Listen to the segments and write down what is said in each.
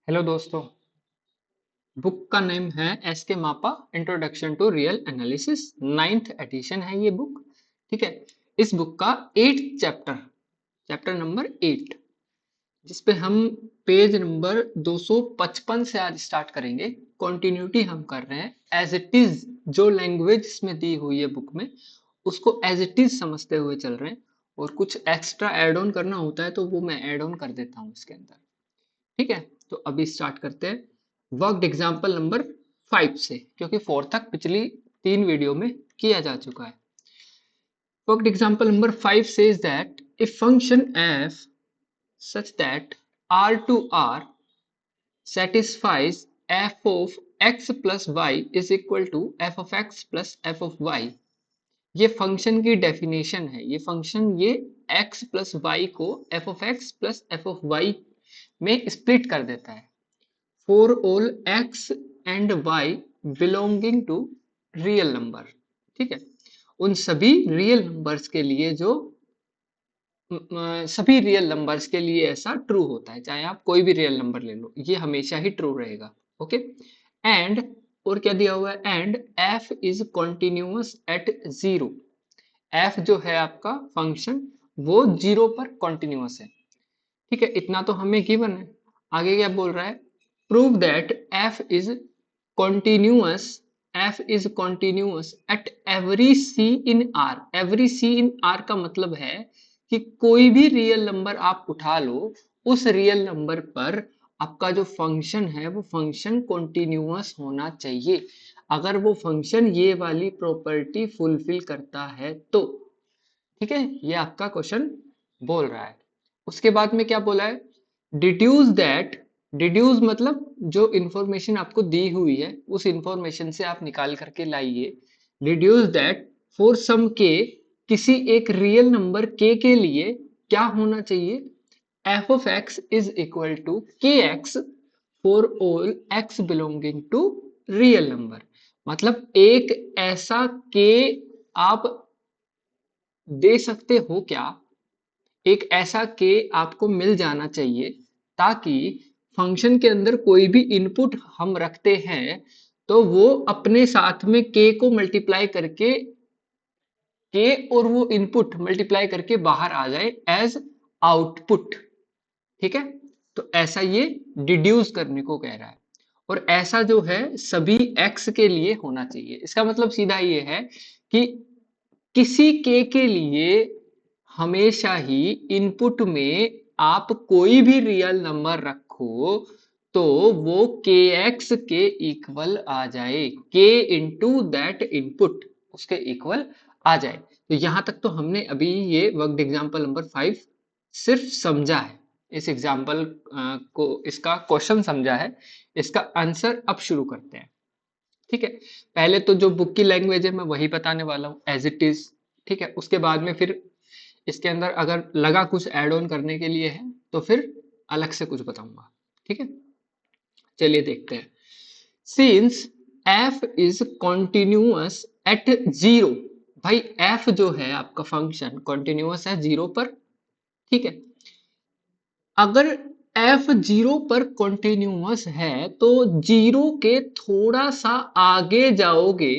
Hello दोस्तों। Book का name है S K Mapa introduction to real analysis. 9th edition है ये बुक। ठीक है। इस बुक का 8th चैप्टर, चैप्टर नंबर 8, जिसपे हम पेज नंबर 255 से आज स्टार्ट करेंगे। कंटिन्यूटी हम कर रहे हैं एज इट इज, जो लैंग्वेज इसमें दी हुई है बुक में उसको एज इट इज समझते हुए चल रहे हैं, और कुछ एक्स्ट्रा ऐड ऑन करना होता है तो वो मैं ऐड ऑन कर देता हूँ इसके अंदर। ठीक है। तो अभी स्टार्ट करते हैं वर्कड एग्जाम्पल नंबर 5 से, क्योंकि 4 तक पिछली 3 वीडियो में किया जा चुका है। Worked example number 5 says that a function f such that r to r satisfies f of x plus y is equal to f of x plus f of y। ये फंक्शन की definition है। ये function ये x plus Y को f of x plus f of y में split कर देता है for all x and y belonging to real number। ठीक है। उन सभी रियल नंबर्स के लिए जो सभी रियल नंबर्स के लिए ऐसा ट्रू होता है, चाहे आप कोई भी रियल नंबर ले लो, ये हमेशा ही ट्रू रहेगा। ओके। एंड, और क्या दिया हुआ है, and f is continuous at zero. f जो है आपका फंक्शन वो जीरो पर कॉन्टिन्यूअस है। ठीक है, इतना तो हमें गिवन है। आगे क्या बोल रहा है, prove that f is continuous, f is continuous at every c in r। Every c in r का मतलब है कि कोई भी रियल नंबर आप उठा लो, उस रियल नंबर पर आपका जो फंक्शन है वो फंक्शन कॉन्टिन्यूअस होना चाहिए। अगर वो फंक्शन ये वाली प्रॉपर्टी फुलफिल करता है तो। ठीक है, ये आपका क्वेश्चन बोल रहा है। उसके बाद में क्या बोला है, डिड्यूस दैट। डिड्यूस मतलब जो इंफॉर्मेशन आपको दी हुई है उस इंफॉर्मेशन से आप निकाल करके लाइए। डिड्यूस दैट फॉर सम के, किसी एक रियल नंबर के लिए क्या होना चाहिए, f of x is equal to kx for all x belonging to real number। मतलब एक ऐसा k आप दे सकते हो क्या, एक ऐसा के आपको मिल जाना चाहिए ताकि फंक्शन के अंदर कोई भी इनपुट हम रखते हैं तो वो अपने साथ में के को मल्टीप्लाई करके, के और वो इनपुट मल्टीप्लाई करके बाहर आ जाए एज आउटपुट। ठीक है। तो ऐसा ये डिड्यूस करने को कह रहा है, और ऐसा जो है सभी एक्स के लिए होना चाहिए। इसका मतलब सीधा ये है कि किसी के लिए हमेशा ही इनपुट में आप कोई भी रियल नंबर रखो तो वो के एक्स के इक्वल आ जाए, के इंटू दैट इनपुट उसके इक्वल आ जाए। तो यहां तक तो हमने अभी ये वर्कड एग्जांपल नंबर 5 सिर्फ समझा है। इस एग्जांपल को, इसका क्वेश्चन समझा है। इसका आंसर अब शुरू करते हैं। ठीक है। पहले तो जो बुक की लैंग्वेज है मैं वही बताने वाला हूँ एज इट इज। ठीक है। उसके बाद में फिर इसके अंदर अगर लगा कुछ ऐड ऑन करने के लिए है तो फिर अलग से कुछ बताऊंगा। ठीक है। चलिए देखते हैं। Since f is continuous at zero, भाई f जो है आपका फंक्शन कॉन्टिन्यूअस है जीरो पर। ठीक है। अगर f जीरो पर कॉन्टिन्यूअस है तो जीरो के थोड़ा सा आगे जाओगे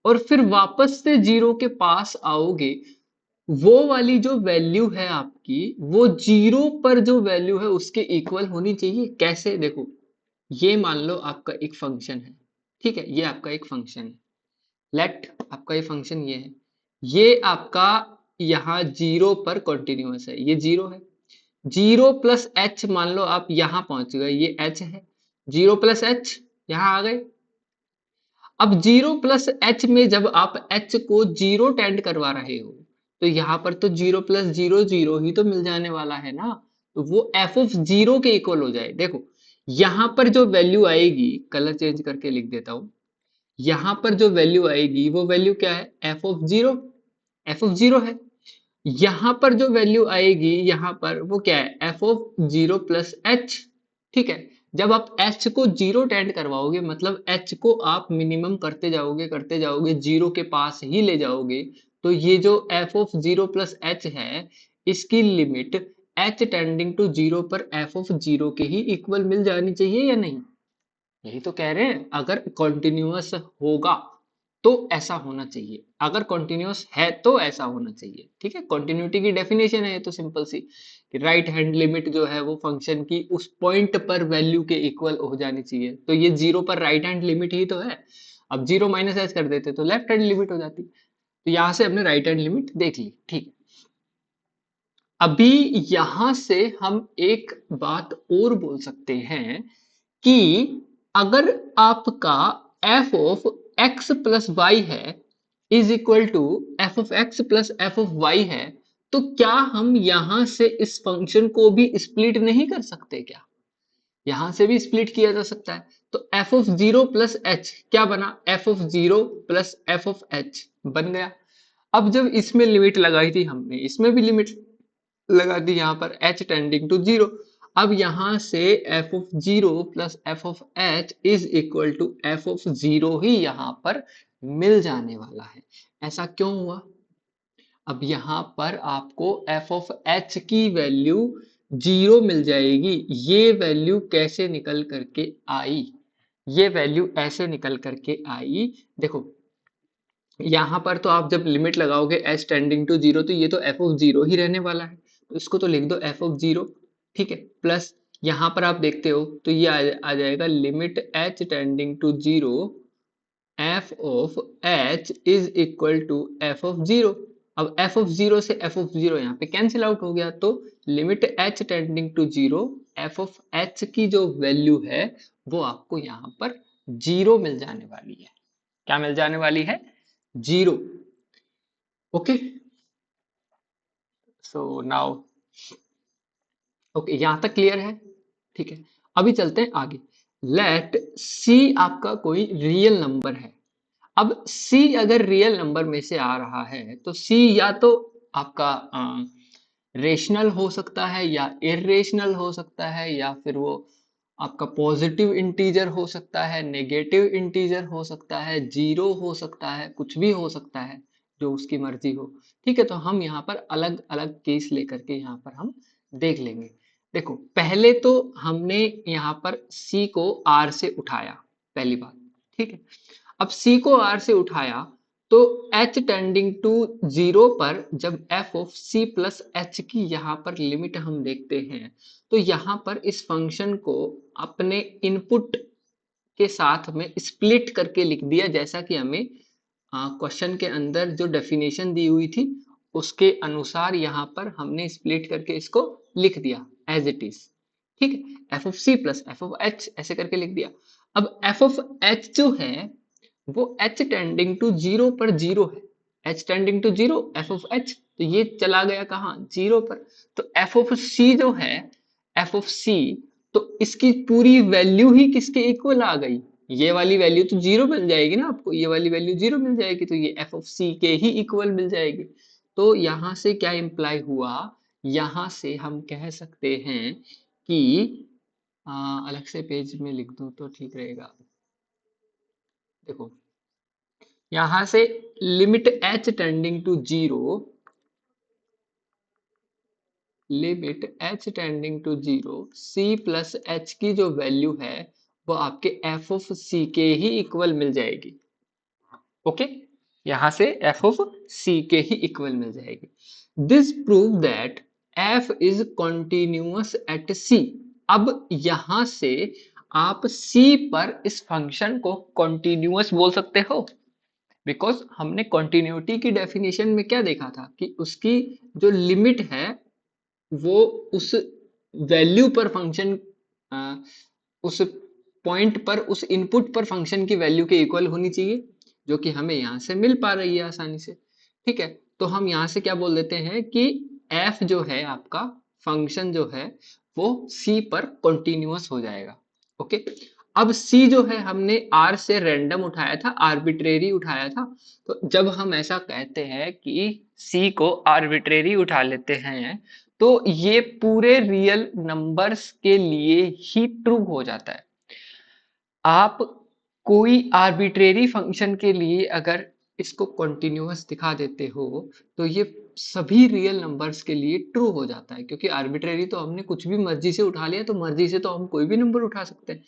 और फिर वापस से जीरो के पास आओगे, वो वाली जो वैल्यू है आपकी वो जीरो पर जो वैल्यू है उसके इक्वल होनी चाहिए। कैसे, देखो, ये मान लो आपका एक फंक्शन है। ठीक है, ये आपका एक फंक्शन है। लेट आपका ये फंक्शन ये है, ये आपका यहाँ जीरो पर कॉन्टिन्यूअस है, ये जीरो है। जीरो प्लस एच मान लो आप यहां पहुंच गए, ये एच है। जीरो प्लस एच यहां आ गए। अब जीरो प्लस एच में जब आप एच को जीरो टेंड करवा रहे हो तो यहां पर तो जीरो प्लस जीरो जीरो ही तो मिल जाने वाला है ना। तो वो एफ ऑफ जीरो के इक्वल हो जाए। देखो, यहां पर जो वैल्यू आएगी, कलर चेंज करके लिख देता हूं, यहां पर जो वैल्यू आएगी वो वैल्यू क्या है, f of zero. F of zero है। यहां पर जो वैल्यू आएगी यहां पर वो क्या है, f of zero plus H. ठीक है। जब आप एच को जीरो टेंड करवाओगे मतलब एच को आप मिनिमम करते जाओगे जीरो के पास ही ले जाओगे, तो ये जो f of zero plus h है इसकी limit h tending to zero पर एफ ऑफ जीरो के ही इक्वल मिल जानी चाहिए या नहीं? यही तो कह रहे हैं, अगर कॉन्टिन्यूअस होगा तो ऐसा होना चाहिए, अगर कॉन्टिन्यूअस है तो ऐसा होना चाहिए। ठीक है, कॉन्टिन्यूटी की डेफिनेशन है ये तो सिंपल सी, कि राइट हैंड लिमिट जो है वो फंक्शन की उस पॉइंट पर वैल्यू के इक्वल हो जानी चाहिए। तो ये जीरो पर राइट हैंड लिमिट ही तो है। अब जीरो माइनस एच कर देते तो लेफ्ट हैंड लिमिट हो जाती। तो यहां से हमने राइट हैंड लिमिट देख ली। ठीक, अभी यहां से हम एक बात और बोल सकते हैं कि अगर आपका f of x plus y है is equal to f of x plus f of y है, तो क्या हम यहां से इस फंक्शन को भी स्प्लिट नहीं कर सकते क्या? यहां से भी स्प्लिट किया जा सकता है। तो F of zero plus H क्या बना? F of zero plus f of H बन गया। अब जब इसमें लिमिट लगाई थी हमने, इसमें भी लिमिट लगा दी यहाँ पर h टेंडिंग टू जीरो। अब यहां से f of zero plus f of h is equal to f of zero ही यहां पर मिल जाने वाला है। ऐसा क्यों हुआ? अब यहां पर आपको f ऑफ h की वैल्यू जीरो मिल जाएगी। ये वैल्यू कैसे निकल करके आई? ये वैल्यू ऐसे निकल करके आई, देखो यहां पर तो आप जब लिमिट लगाओगे h टेंडिंग टू जीरो तो ये तो f ऑफ जीरो ही रहने वाला है, तो इसको तो लिख दो f ऑफ जीरो। ठीक है, प्लस यहां पर आप देखते हो तो ये आ जाएगा limit h tending to zero f of h is equal to f of zero. अब f ऑफ जीरो से f ऑफ जीरो यहाँ पे कैंसिल आउट हो गया, तो limit h tending to zero f of h की जो वैल्यू है वो आपको यहाँ पर जीरो मिल जाने वाली है। क्या मिल जाने वाली है? Zero. Okay, so now okay, यहां तक क्लियर है? ठीक है, अभी चलते हैं आगे। लेट सी आपका कोई रियल नंबर है। अब सी अगर रियल नंबर में से आ रहा है तो सी या तो आपका रेशनल हो सकता है या इरेशनल हो सकता है, या फिर वो आपका पॉजिटिव इंटीजर हो सकता है, नेगेटिव इंटीजर हो सकता है, जीरो हो सकता है, कुछ भी हो सकता है जो उसकी मर्जी हो। ठीक है, तो हम यहाँ पर अलग अलग केस लेकर के यहाँ पर हम देख लेंगे। देखो पहले तो हमने यहाँ पर C को R से उठाया, पहली बात। ठीक है, अब C को R से उठाया तो h टेंडिंग टू जीरो पर जब f of c plus h की यहाँ पर लिमिट हम देखते हैं तो यहाँ पर इस फंक्शन को अपने इनपुट के साथ में स्प्लिट करके लिख दिया, जैसा कि हमें क्वेश्चन के अंदर जो डेफिनेशन दी हुई थी उसके अनुसार यहाँ पर हमने स्प्लिट करके इसको लिख दिया एज इट इज। ठीक है, f of c plus f of h ऐसे करके लिख दिया। अब एफ ऑफ एच जो है वो h टेंडिंग टू जीरो पर जीरो है। h tending to zero f of h, तो ये चला गया कहाँ? जीरो पर। तो f ऑफ c जो है, f ऑफ c, तो इसकी पूरी वैल्यू ही किसके इक्वल आ गई? ये वाली वैल्यू तो जीरो मिल जाएगी ना आपको, ये वाली वैल्यू जीरो मिल जाएगी, तो ये f ऑफ c के ही इक्वल मिल जाएगी। तो यहां से क्या इंप्लाई हुआ? यहां से हम कह सकते हैं कि अलग से पेज में लिख दूं तो ठीक रहेगा। देखो यहां से limit h tending to zero, limit h tending to zero c plus h की जो वैल्यू है वो आपके f ऑफ c के ही इक्वल मिल जाएगी। ओके, यहां से f ऑफ c के ही इक्वल मिल जाएगी। This prove that f is continuous at c। अब यहां से आप c पर इस फंक्शन को कॉन्टिन्यूअस बोल सकते हो, बिकॉज हमने कॉन्टिन्यूटी की डेफिनेशन में क्या देखा था कि उसकी जो लिमिट है वो उस वैल्यू पर फंक्शन, उस पॉइंट पर, उस इनपुट पर फंक्शन की वैल्यू के इक्वल होनी चाहिए, जो कि हमें यहाँ से मिल पा रही है आसानी से। ठीक है, तो हम यहाँ से क्या बोल देते हैं कि f जो है आपका फंक्शन जो है वो c पर कॉन्टिन्यूअस हो जाएगा। ओके, अब c जो है हमने r से रैंडम उठाया था, आर्बिट्रेरी उठाया था। तो जब हम ऐसा कहते हैं कि c को आर्बिट्रेरी उठा लेते हैं तो ये पूरे रियल नंबर्स के लिए ही ट्रू हो जाता है। आप कोई आर्बिट्रेरी फंक्शन के लिए अगर इसको कॉन्टिन्यूअस दिखा देते हो तो ये सभी रियल नंबर्स के लिए ट्रू हो जाता है, क्योंकि आर्बिट्रेरी तो हमने कुछ भी मर्जी से उठा लिया, तो मर्जी से तो हम कोई भी नंबर उठा सकते हैं।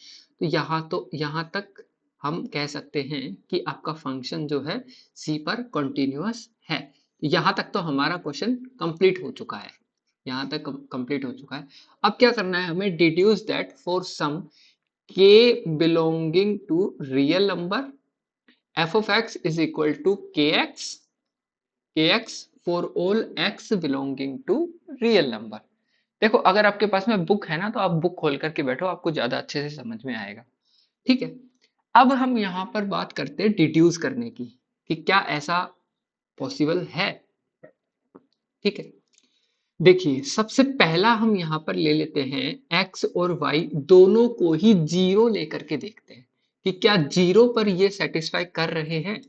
तो यहाँ तक हम कह सकते हैं कि आपका फंक्शन जो है सी पर कॉन्टिन्यूअस है। यहाँ तक तो हमारा क्वेश्चन कंप्लीट हो चुका है, यहाँ तक कंप्लीट हो चुका है। अब क्या करना है हमें, deduce that for some k belonging to real number f of x is equal to kx for all x belonging to real number। देखो अगर आपके पास में बुक है ना तो आप बुक खोल करके बैठो, आपको ज्यादा अच्छे से समझ में आएगा। ठीक है, अब हम यहाँ पर बात करते हैं डिड्यूस करने की कि क्या ऐसा पॉसिबल है। ठीक है, देखिए सबसे पहला हम यहाँ पर ले लेते हैं x और y दोनों को ही जीरो लेकर के देखते हैं कि क्या जीरो पर ये सेटिस्फाई कर रहे हैं।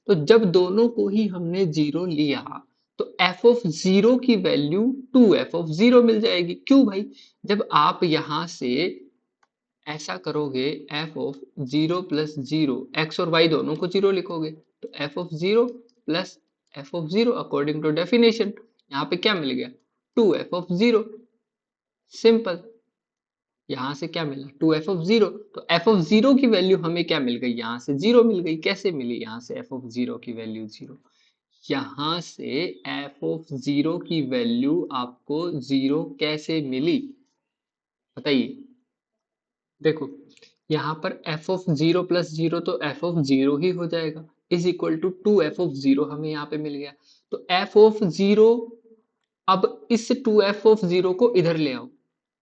तो जब दोनों को ही हमने जीरो लिया तो f ऑफ जीरो की वैल्यू 2f ऑफ जीरो मिल जाएगी। क्यों भाई, जब आप यहां से ऐसा करोगे f of zero plus zero, x और y दोनों को जीरो लिखोगे तो f of zero plus f of zero according to definition यहाँ पे क्या मिल गया, 2f ऑफ जीरो। सिंपल, यहां से क्या मिला 2f ऑफ जीरो, तो f ऑफ जीरो की वैल्यू हमें क्या मिल गई, यहां से जीरो मिल गई। कैसे मिली यहां से f ऑफ जीरो की वैल्यू जीरो, यहां से f ऑफ जीरो की वैल्यू आपको जीरो कैसे मिली बताइए। देखो यहाँ पर f of zero plus zero तो f ऑफ जीरो ही हो जाएगा, is equal to 2f of zero हमें यहाँ पे मिल गया। तो f ऑफ जीरो, अब इस 2f ऑफ जीरो को इधर ले आओ,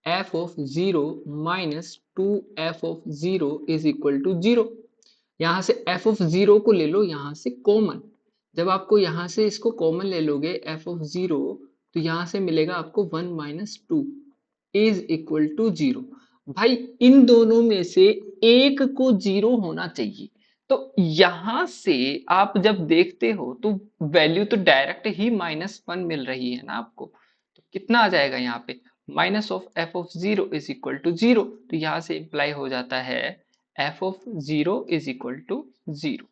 f of zero minus 2f of zero is equal to zero. यहाँ से f ऑफ जीरो को ले लो यहाँ से कॉमन, जब आपको यहाँ से इसको कॉमन ले लोगे f ऑफ जीरो तो यहाँ से मिलेगा आपको 1 minus two is equal to zero. भाई इन दोनों में से एक को जीरो होना चाहिए, तो यहां से आप जब देखते हो तो वैल्यू तो डायरेक्ट ही -1 मिल रही है ना आपको, तो कितना आ जाएगा यहाँ पे minus of f of zero is equal to zero. तो यहाँ से इंप्लाई हो जाता है f of zero is equal to zero.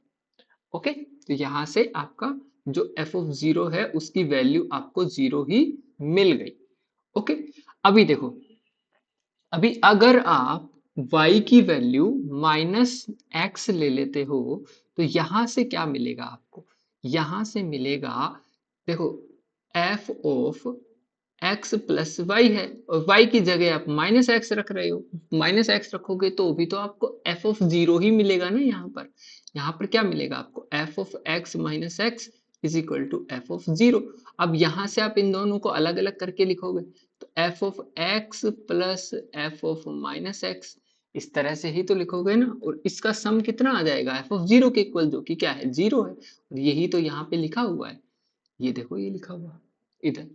Okay, तो यहाँ से आपका जो एफ ऑफ जीरो है उसकी वैल्यू आपको जीरो ही मिल गई। ओके, अभी देखो, अभी अगर आप y की वैल्यू -x ले लेते हो तो यहां से क्या मिलेगा आपको, यहां से मिलेगा, देखो f of x plus y है और y की जगह आप -x रख रहे हो, -x रखोगे तो भी तो आपको f ऑफ जीरो ही मिलेगा ना। यहाँ पर क्या मिलेगा आपको, f of x minus x is equal to f of zero. अब यहां से आप इन दोनों को अलग अलग करके लिखोगे तो F of x plus f of minus x, इस तरह से ही तो लिखोगे ना। और इसका सम कितना आ जाएगा, एफ ऑफ जीरो के इक्वल, जो कि क्या है जीरो है, और यही तो यहाँ पे लिखा हुआ है, ये देखो ये लिखा हुआ इधर।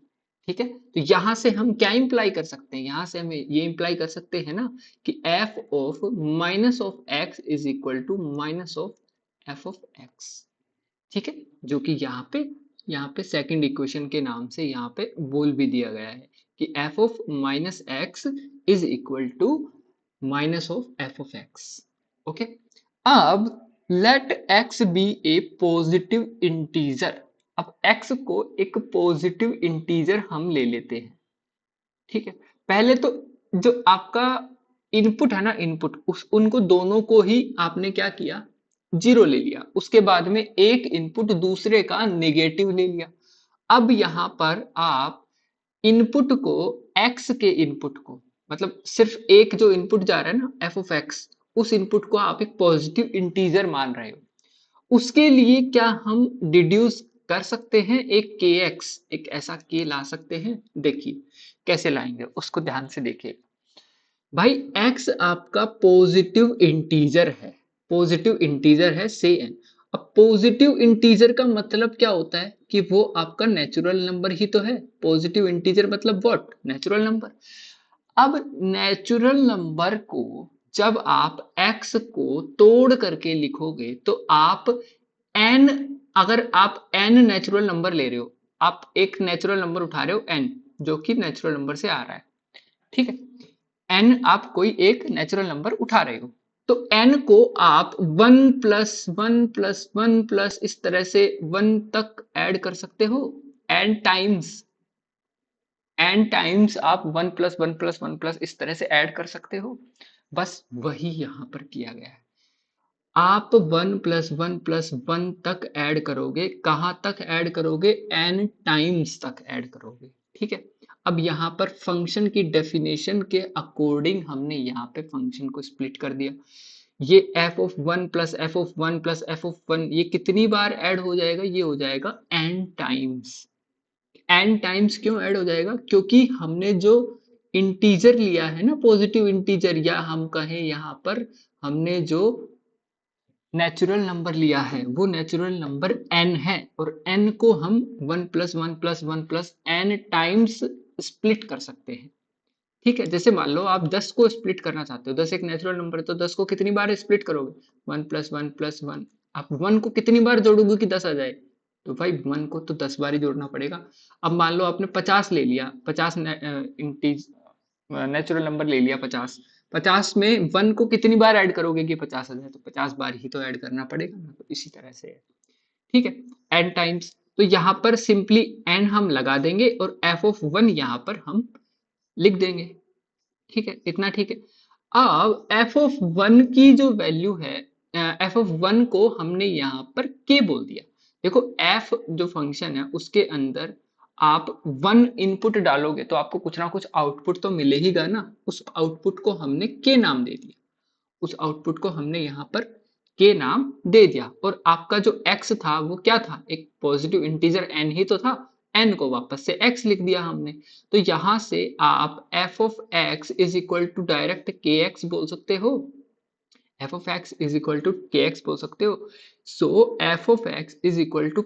ठीक है, तो यहां से हम क्या इंप्लाई कर सकते हैं, यहां से हमें ये इंप्लाई कर सकते हैं ना कि f of minus of x is equal to minus of f of x. ठीक है, जो कि यहाँ पे सेकंड इक्वेशन के नाम से यहाँ पे बोल भी दिया गया है कि f of minus x is equal to minus of f of x। Okay, अब let x be a positive integer. अब x को एक पॉजिटिव इंटीजर हम ले लेते हैं। ठीक है, पहले तो जो आपका इनपुट है ना, इनपुट उनको दोनों को ही आपने क्या किया, जीरो ले लिया। उसके बाद में एक इनपुट दूसरे का नेगेटिव ले लिया। अब यहां पर आप इनपुट को x के इनपुट को, मतलब सिर्फ एक जो इनपुट जा रहा है ना f ऑफ x, उस इनपुट को आप एक पॉजिटिव इंटीजर मान रहे हो। उसके लिए क्या हम डिड्यूस कर सकते हैं, एक kx, एक ऐसा k ला सकते हैं। देखिए कैसे लाएंगे उसको ध्यान से देखिए। भाई x आपका पॉजिटिव इंटीजर है, पॉजिटिव इंटीजर है से n। अब पॉजिटिव इंटीजर का मतलब क्या होता है कि वो आपका नेचुरल नंबर ही तो है। पॉजिटिव इंटीजर मतलब व्हाट, नेचुरल नंबर। अब नेचुरल नंबर को जब आप x को तोड़ करके लिखोगे तो आप n, अगर आप n नेचुरल नंबर ले रहे हो, आप एक नेचुरल नंबर उठा रहे हो n जो कि नेचुरल नंबर से आ रहा है। ठीक है, n आप कोई एक नेचुरल नंबर उठा रहे हो, तो n को आप 1 + 1 + 1 + इस तरह से 1 तक ऐड कर सकते हो। n टाइम्स आप 1 + 1 + 1 + इस तरह से ऐड कर सकते हो। बस वही यहां पर किया गया है। आप 1 + 1 + 1 तक ऐड करोगे। कहां तक ऐड करोगे? n टाइम्स तक ऐड करोगे। ठीक है। अब यहाँ पर फंक्शन की डेफिनेशन के अकॉर्डिंग हमने यहाँ पे फंक्शन को स्प्लिट कर दिया। ये f(1 + f(1 + f(1) ये कितनी बार ऐड हो जाएगा? ये हो जाएगा n टाइम्स। n टाइम्स क्यों ऐड हो जाएगा? क्योंकि हमने जो इंटीजर लिया है ना, पॉजिटिव इंटीजर, या हम कहें यहाँ पर हमने जो नेचुरल नंबर लिया है वो नेचुरल नंबर n है, और n को हम 1 + 1 + 1 + n टाइम्स स्प्लिट कर सकते हैं। ठीक है। जैसे मान लो आप 10 को स्प्लिट करना चाहते हो, 10 एक नेचुरल नंबर है, तो 10 को कितनी बार स्प्लिट करोगे? 1 + 1 + 1। आप 1 को कितनी बार जोड़ोगे कि 10 आ जाए? तो भाई 1 को तो 10 बार ही जोड़ना पड़ेगा। अब मान लो आपने 50 ले लिया, 50 नेचुरल नंबर ले लिया 50। 50 में 1 को कितनी बार ऐड करोगे कि 50 आ जाए? तो 50 बार ही तो ऐड करना पड़ेगा ना। तो इसी तरह से है। ठीक है। n टाइम्स, तो यहाँ पर सिंपली n हम लगा देंगे और f(1) यहाँ पर हम लिख देंगे। ठीक है, इतना ठीक है। अब f(1) की जो वैल्यू है, f(1) को हमने यहाँ पर k बोल दिया। देखो f जो फंक्शन है उसके अंदर आप 1 इनपुट डालोगे तो आपको कुछ ना कुछ आउटपुट तो मिलेगा ना। उस आउटपुट को हमने k नाम दे दिया। उस आउटपुट को हमने यहाँ पर k नाम दे दिया, और आपका जो x था वो क्या था? एक पॉजिटिव इंटीजर n ही तो था। n को वापस से x लिख दिया हमने। तो यहां से आप f(x) = डायरेक्ट kx बोल सकते हो। f(x) = kx बोल सकते हो। सो f(x) =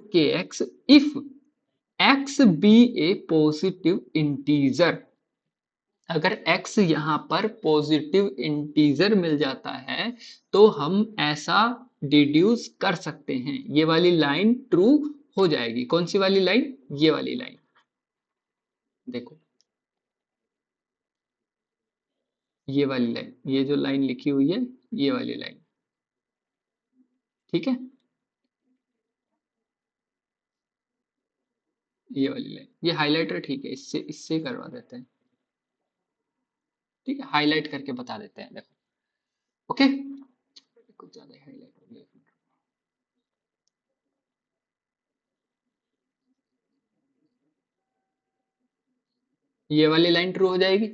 kx if x be a positive integer। अगर x यहाँ पर पॉजिटिव इंटीजर मिल जाता है तो हम ऐसा डिड्यूस कर सकते हैं। ये वाली लाइन ट्रू हो जाएगी। कौन सी वाली लाइन? ये वाली लाइन। देखो ये वाली लाइन, ये जो लाइन लिखी हुई है ये वाली लाइन। ठीक है, ये वाली लाइन, ये हाईलाइटर ठीक है, इससे इससे करवा देते हैं। ठीक है, हाईलाइट करके बता देते हैं। देखो ओके, कुछ ज्यादा हाईलाइट हो गया। ये वाली लाइन ट्रू हो जाएगी।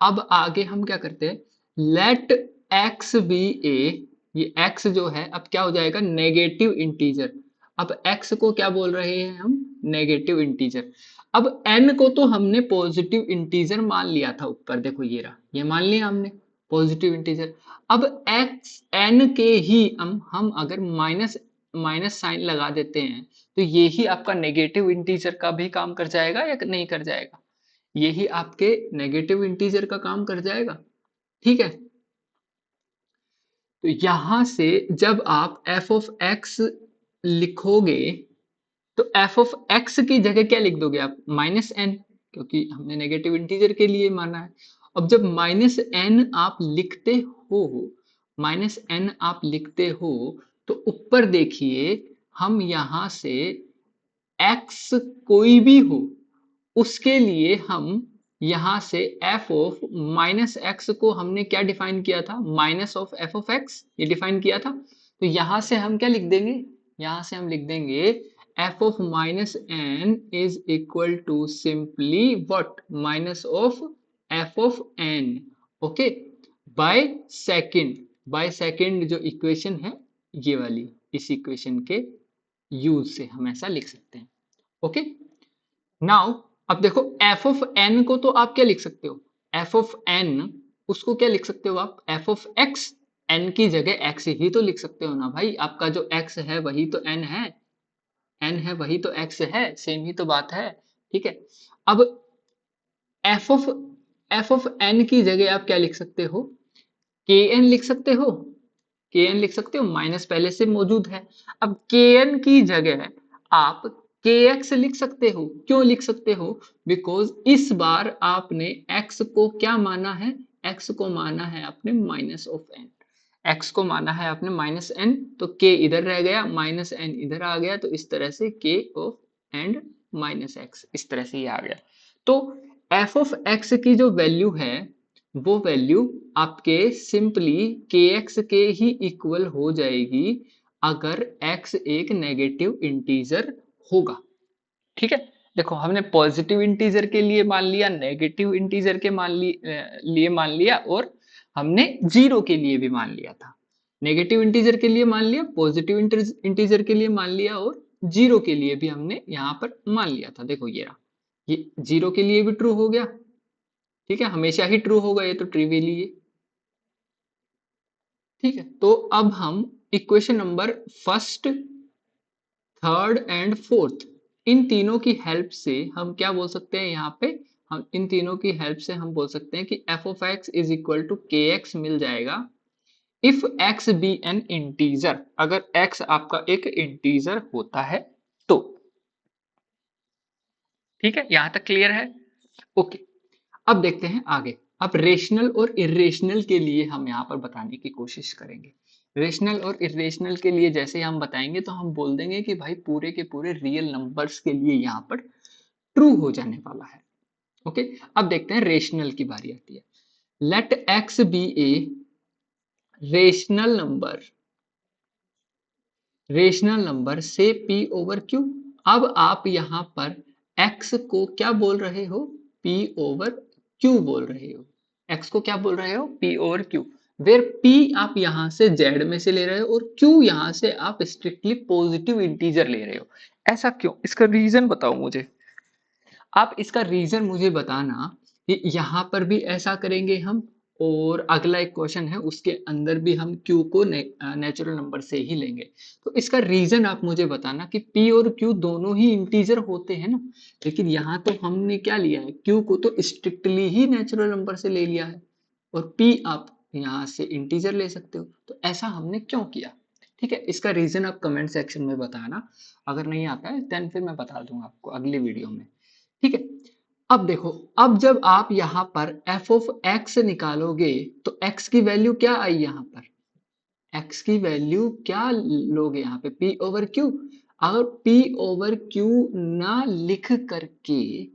अब आगे हम क्या करते हैं? लेट x बी ए, ये x जो है अब क्या हो जाएगा? Negative integer. अब x को क्या बोल रहे हैं हम? Negative integer. अब n को तो हमने पॉजिटिव इंटीजर मान लिया था ऊपर, देखो ये रहा, ये मान लिया हमने पॉजिटिव इंटीजर। अब x n के ही हम अगर माइनस माइनस साइन लगा देते हैं तो ये ही आपका नेगेटिव इंटीजर का भी काम कर जाएगा या नहीं कर जाएगा? यही आपके नेगेटिव इंटीजर का काम कर जाएगा। ठीक है। तो यहां से जब आप f(x) लिखोगे तो f(x) की जगह क्या लिख दोगे आप? -n, क्योंकि हमने नेगेटिव इंटीजर के लिए माना है। अब जब -n आप लिखते हो, -n आप लिखते हो तो ऊपर देखिए, हम यहां से x कोई भी हो उसके लिए हम यहां से f(-x) को हमने क्या डिफाइन किया था? -f(x) ये डिफाइन किया था। तो यहां से हम क्या लिख देंगे? यहां से हम लिख देंगे f(-n) = simply what? -f(n). Okay, by second जो इक्वेशन है ये वाली, इस इक्वेशन के यूज से हम ऐसा लिख सकते हैं। ओके, नाउ अब देखो f(n) को तो आप क्या लिख सकते हो? f(n) उसको क्या लिख सकते हो आप? f(x), n की जगह x ही तो लिख सकते हो ना भाई। आपका जो x है वही तो n है, n है वही तो x है, सेम ही तो बात है। ठीक है। अब f(n) की जगह आप क्या लिख सकते हो? kn लिख सकते हो। kn लिख सकते हो, माइनस पहले से मौजूद है। अब kn की जगह आप kx लिख सकते हो। क्यों लिख सकते हो? बिकॉज इस बार आपने x को क्या माना है? x को माना है आपने -n। x को माना है आपने -n, तो k इधर रह गया, -n इधर आ गया, तो इस तरह से k ऑफ एंड -x इस तरह से ये आ गया। तो f ऑफ x की जो वैल्यू है वो वैल्यू आपके सिंपली kx के ही इक्वल हो जाएगी अगर x एक नेगेटिव इंटीजर होगा। ठीक है, देखो हमने पॉजिटिव इंटीजर के लिए मान लिया, नेगेटिव इंटीजर के लिए मान लिया, और हमने जीरो के लिए भी मान लिया था। नेगेटिव इंटीजर के लिए मान लिया, पॉजिटिव इंटीजर के लिए मान लिया, और जीरो के लिए भी हमने यहाँ पर मान लिया था। देखो ये रहा, ये जीरो के लिए भी ट्रू हो गया। ठीक है, हमेशा ही ट्रू होगा, ये तो ट्रिवियली है। ठीक है, तो अब हम equation number first, third and fourth, इन तीनों की हेल्प से हम क्या बोल सकते हैं यहाँ पे, हम इन तीनों की हेल्प से हम बोल सकते हैं कि f of x is equal to k x मिल जाएगा if x be an integer, अगर x आपका एक इंटीजर होता है तो। ठीक है, यहां तक क्लियर है? ओके, अब देखते हैं आगे। अब रेशनल और इरेशनल के लिए हम यहाँ पर बताने की कोशिश करेंगे। रेशनल और इरेशनल के लिए जैसे हम बताएंगे तो हम बोल देंगे कि भाई पूरे के पूरे रियल नंबर्स के लिए यहाँ पर ट्रू हो जाने वाला है। ओके, अब देखते हैं रेशनल की बारी आती है। Let x be a rational number, rational number से p ओवर q। अब आप यहां पर x को क्या बोल रहे हो, p ओवर q बोल रहे हो। x को क्या बोल रहे हो, p over q, where p आप यहां से z में से ले रहे हो और q यहां से आप स्ट्रिक्टली पॉजिटिव इंटीजर ले रहे हो। ऐसा क्यों, इसका रीजन बताओ मुझे। आप इसका रीजन मुझे बताना कि यहाँ पर भी ऐसा करेंगे हम, और अगला एक क्वेश्चन है उसके अंदर भी हम Q को नेचुरल नंबर से ही लेंगे। तो इसका रीजन आप मुझे बताना कि P और Q दोनों ही इंटीजर होते हैं ना, लेकिन यहाँ तो हमने क्या लिया है, Q को तो स्ट्रिक्टली ही नेचुरल नंबर से ले लिया है और P आप यहाँ से इंटीजर ले सकते हो, तो ऐसा हमने क्यों किया। ठीक है, इसका रीजन आप कमेंट सेक्शन में बताना, अगर नहीं आता है देन फिर मैं बता दूंगा आपको अगली वीडियो में। ठीक है, अब देखो, अब जब आप यहां पर f ऑफ x निकालोगे तो x की वैल्यू क्या आई, यहां पर x की वैल्यू क्या लोगे यहाँ पे, p ओवर q। अगर p ओवर q ना लिख करके,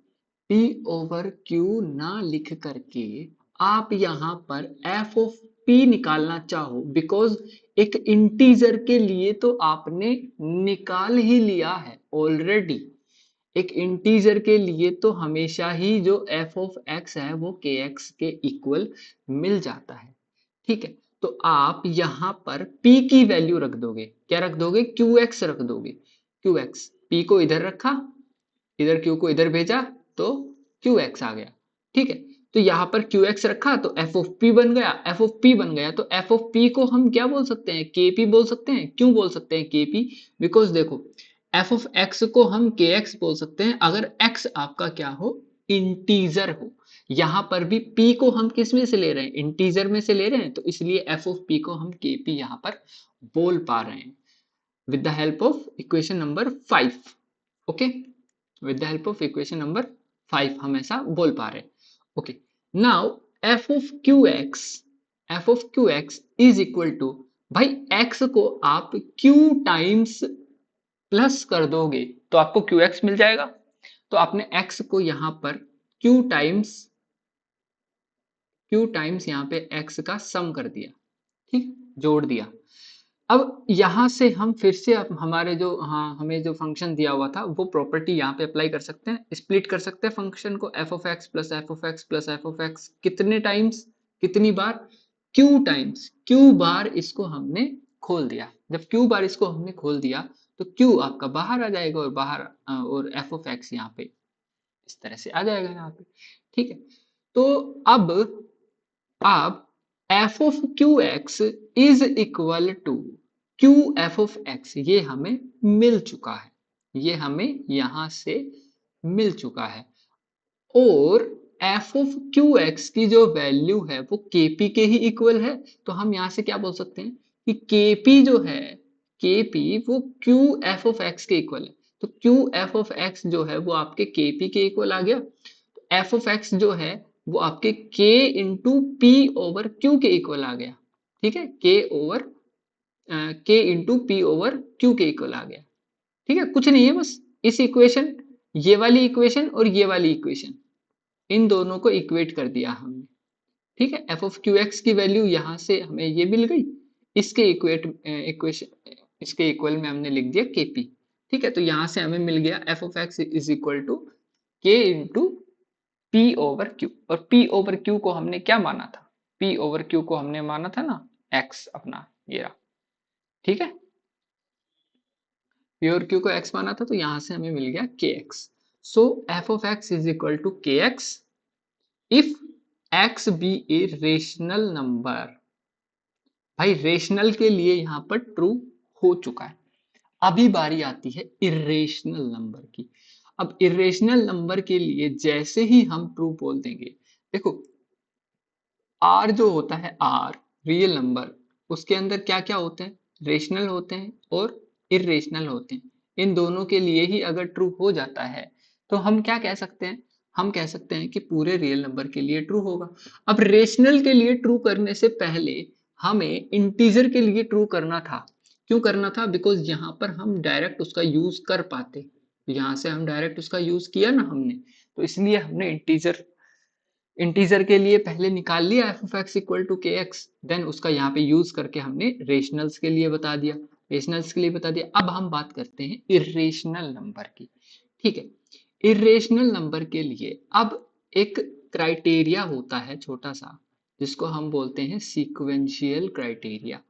p ओवर q ना लिख करके आप यहां पर f ऑफ p निकालना चाहो, बिकॉज एक इंटीजर के लिए तो आपने निकाल ही लिया है ऑलरेडी। एक इंटीजर के लिए तो हमेशा ही जो f ऑफ x है वो kx के इक्वल मिल जाता है। ठीक है, तो आप यहां पर p की वैल्यू रख दोगे, क्या रख दोगे, qx रख दोगे। qx, p को इधर रखा, इधर q को इधर भेजा तो qx आ गया। ठीक है, तो यहां पर qx रखा तो f ऑफ p बन गया, f ऑफ p बन गया, तो f ऑफ p को हम क्या बोल सकते हैं, kp बोल सकते हैं। क्यों बोल सकते हैं kp, बिकॉज देखो f ऑफ x को हम kx बोल सकते हैं अगर x आपका क्या हो, इंटीजर हो। यहां पर भी p को हम किस में से ले रहे हैं, इंटीजर में से ले रहे हैं, तो इसलिए f ऑफ p को हम kp यहां पर बोल पा रहे हैं with the help of equation number 5। Okay, with the help of equation number 5 हम ऐसा बोल पा रहे हैं। Okay, now f of qx, f of qx is equal to, भाई x को आप q टाइम्स प्लस कर दोगे तो आपको qx मिल जाएगा। तो आपने x को यहां पर q टाइम्स यहाँ पे x का सम कर दिया, ठीक, जोड़ दिया। अब यहां से हम फिर से हमारे जो, हाँ हमें जो फंक्शन दिया हुआ था वो प्रॉपर्टी यहाँ पे अप्लाई कर सकते हैं, स्प्लिट कर सकते हैं फंक्शन को, f of x plus f of x plus f of x कितने टाइम्स, कितनी बार, q टाइम्स, q बार इसको हमने खोल दिया। जब q बार इसको हमने खोल दिया तो q आपका बाहर आ जाएगा और बाहर और f ऑफ x यहाँ पे इस तरह से आ जाएगा यहाँ पे। ठीक है, तो अब आप f of q x is equal to q f of x, ये हमें मिल चुका है, ये हमें यहां से मिल चुका है। और f ऑफ क्यू एक्स की जो वैल्यू है वो kp के ही इक्वल है, तो हम यहां से क्या बोल सकते हैं कि kp जो है, kp वो क्यू एफ ऑफ एक्स के इक्वल है। तो क्यू एफ ऑफ एक्स जो है वो आपके kp के इक्वल आ गया, एफ ऑफ एक्स जो है वो आपके k into p over Q के इक्वल आ गया। ठीक है, के ओवर के इंटू पी ओवर क्यू के इक्वल आ गया। ठीक है, कुछ नहीं है, बस इस इक्वेशन, ये वाली इक्वेशन और ये वाली इक्वेशन, इन दोनों को इक्वेट कर दिया हमने। ठीक है, एफ ऑफ क्यू एक्स की वैल्यू यहां से हमें ये मिल गई, इसके इक्वेशन इसके इक्वल में हमने लिख दिया केपी। ठीक है, तो यहां से हमें मिल गया f of x is equal to k into p over q, और पी ओवर क्यू को हमने क्या माना था, पी ओवर क्यू को हमने माना था ना एक्स अपना, ये रहा। ठीक है, पी और क्यू को एक्स माना था, तो यहां से हमें मिल गया k x. So f of x is equal to k x if x be a rational number. भाई रेशनल के लिए यहां पर ट्रू हो चुका है, अभी बारी आती है इरेशनल नंबर की। अब इरेशनल नंबर के लिए जैसे ही हम ट्रू बोल देंगे, देखो आर जो होता है, आर रियल नंबर, उसके अंदर क्या क्या होते हैं, रेशनल होते हैं और इरेशनल होते हैं। इन दोनों के लिए ही अगर ट्रू हो जाता है तो हम क्या कह सकते हैं, हम कह सकते हैं कि पूरे रियल नंबर के लिए ट्रू होगा। अब रेशनल के लिए ट्रू करने से पहले हमें इंटीजर के लिए ट्रू करना था। क्यों करना था, बिकॉज यहाँ पर हम डायरेक्ट उसका यूज कर पाते, यहाँ से हम डायरेक्ट उसका यूज किया ना हमने, तो इसलिए हमने इंटीजर के लिए पहले निकाल लिया f of x equal to k x, then उसका यहाँ पे यूज करके हमने रेशनल्स के लिए बता दिया, रेशनल्स के लिए बता दिया। अब हम बात करते हैं इरेशनल नंबर की। ठीक है, इरेशनल नंबर के लिए अब एक क्राइटेरिया होता है छोटा सा, जिसको हम बोलते हैं सीक्वेंशियल क्राइटेरिया,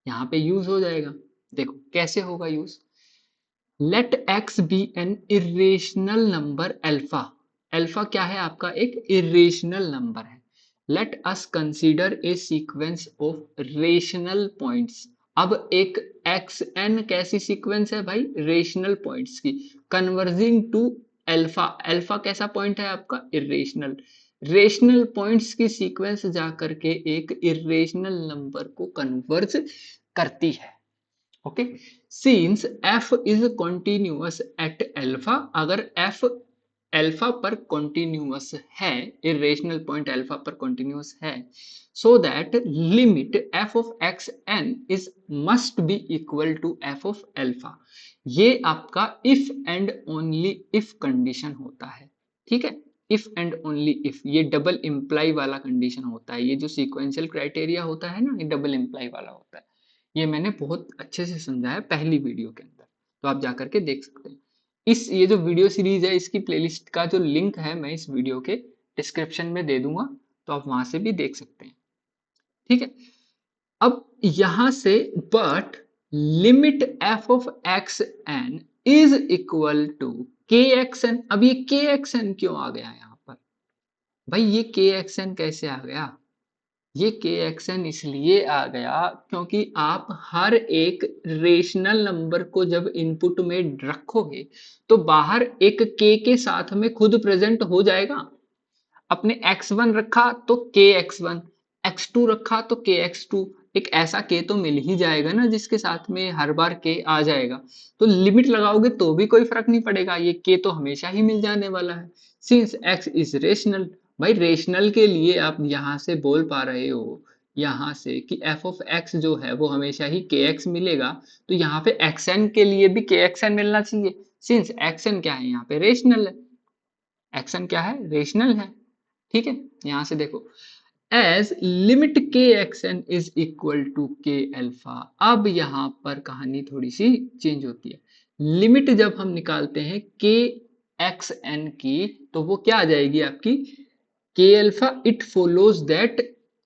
यहाँ पे यूज हो जाएगा। देखो कैसे होगा use, let x be an irrational number alpha. Alpha क्या है आपका, एक इरेशनल नंबर है। Let us consider a sequence of rational points. अब एक एक्स एन कैसी सीक्वेंस है भाई, रेशनल पॉइंट्स की, कन्वर्जिंग टू अल्फा। अल्फा कैसा पॉइंट है आपका, इरेशनल। रेशनल पॉइंट्स की सीक्वेंस जा करके एक इरेशनल नंबर को कन्वर्ज करती है। Okay, since f is continuous at alpha, अगर एफ अल्फा पर कॉन्टिन्यूअस है, इरेशनल पॉइंट अल्फा पर कॉन्टिन्यूअस है, so that limit f of x n is must be equal to f of alpha. ये आपका if and only if condition होता है। ठीक है, इफ एंड ओनली इफ, ये डबल इंप्लाई वाला कंडीशन होता है। ये जो सीक्वेंशियल क्राइटेरिया होता है ना, ये डबल इंप्लाई वाला होता है। ये मैंने बहुत अच्छे से समझाया पहली वीडियो के अंदर, तो आप जाकर के देख सकते हैं। इस ये जो वीडियो सीरीज है, इसकी प्लेलिस्ट का जो लिंक है मैं इस वीडियो के डिस्क्रिप्शन में दे दूंगा, तो आप वहां से भी देख सकते हैं। ठीक है, अब यहां से but limit f of x n is equal to k x n. अब ये के एक्स एन क्यों आ गया यहाँ पर भाई, ये के एक्स एन कैसे आ गया, ये के एक्स एन इसलिए आ गया क्योंकि आप हर एक रेशनल नंबर को जब इनपुट में रखोगे तो बाहर एक के साथ में खुद प्रेजेंट हो जाएगा। अपने x1 रखा तो के x1, x2 रखा तो के x2, एक ऐसा के तो मिल ही जाएगा ना जिसके साथ में हर बार के आ जाएगा। तो लिमिट लगाओगे तो भी कोई फर्क नहीं पड़ेगा, ये के तो हमेशा ही मिल जाने वाला है। सिंस x इज रेशनल, भाई रेशनल के लिए आप यहां से बोल पा रहे हो यहां से कि f ऑफ x जो है वो हमेशा ही के एक्स मिलेगा, तो यहाँ पे xn के लिए भी के एक्सएन मिलना चाहिए। सिंस xn क्या है, यहाँ पे रेशनल है, xn क्या है, रेशनल है। ठीक है, यहां से देखो as limit k x n is equal to k alpha. अब यहां पर कहानी थोड़ी सी चेंज होती है। लिमिट जब हम निकालते हैं के एक्स एन की, तो वो क्या आ जाएगी आपकी, k alpha. It follows that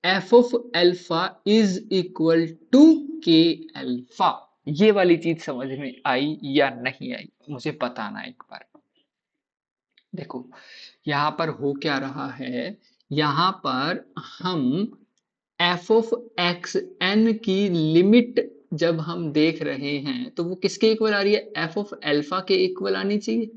f of alpha is equal to k alpha. ये वाली चीज समझ में आई या नहीं आई, मुझे बताना एक बार। देखो यहाँ पर हो क्या रहा है, यहाँ पर हम एफ ऑफ एक्स एन की लिमिट जब हम देख रहे हैं तो वो किसके इक्वल आ रही है, एफ ऑफ अल्फा के इक्वल आनी चाहिए,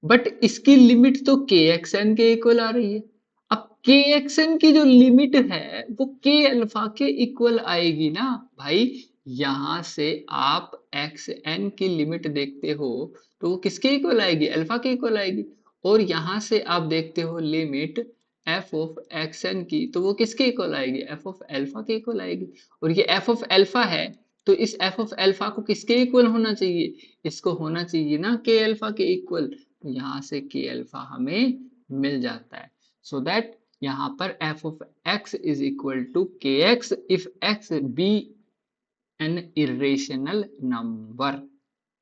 बट इसकी लिमिट तो के एक्स एन के इक्वल आ रही है। अब के एक्स एन की जो लिमिट है वो के अल्फा के इक्वल आएगी ना भाई। यहां से आप एक्स एन की लिमिट देखते हो तो वो किसके इक्वल आएगी, अल्फा के इक्वल आएगी। और यहां से आप देखते हो limit f of x n की, तो वो किसके इक्वल आएगी, एफ ऑफ एल्फा के इक्वल आएगी। और ये एफ ऑफ एल्फा है, तो इस एफ ऑफ एल्फा को किसके इक्वल होना चाहिए, इसको होना चाहिए ना के एल्फा के इक्वल। तो यहाँ से के एल्फा हमें मिल जाता है। सो दैट यहाँ पर f of x is equal to k x if x be an irrational number.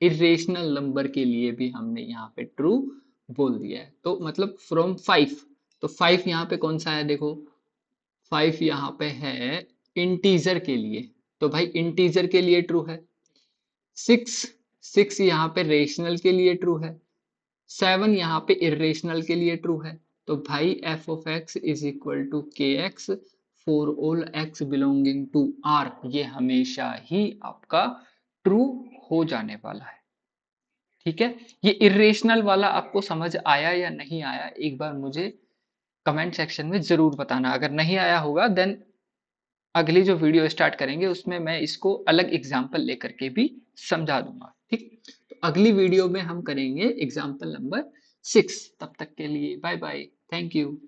Irrational number के लिए भी हमने यहाँ पे ट्रू बोल दिया है। तो मतलब फ्रॉम 5, तो 5 यहाँ पे कौन सा है, देखो 5 यहाँ पे है इंटीजर के लिए, तो भाई इंटीजर के लिए ट्रू है। 6, 6 यहाँ पे रेशनल के लिए ट्रू है। 7 यहाँ पे इरेशनल के लिए ट्रू है। तो भाई f of x is equal to k x for all x belonging to R, ये हमेशा ही आपका ट्रू हो जाने वाला है। ठीक है, ये इरेशनल वाला आपको समझ आया या नहीं आया, एक बार मुझे कमेंट सेक्शन में जरूर बताना। अगर नहीं आया होगा देन अगली जो वीडियो स्टार्ट करेंगे उसमें मैं इसको अलग एग्जाम्पल लेकर के भी समझा दूंगा। ठीक, तो अगली वीडियो में हम करेंगे एग्जाम्पल नंबर 6। तब तक के लिए बाय बाय, थैंक यू।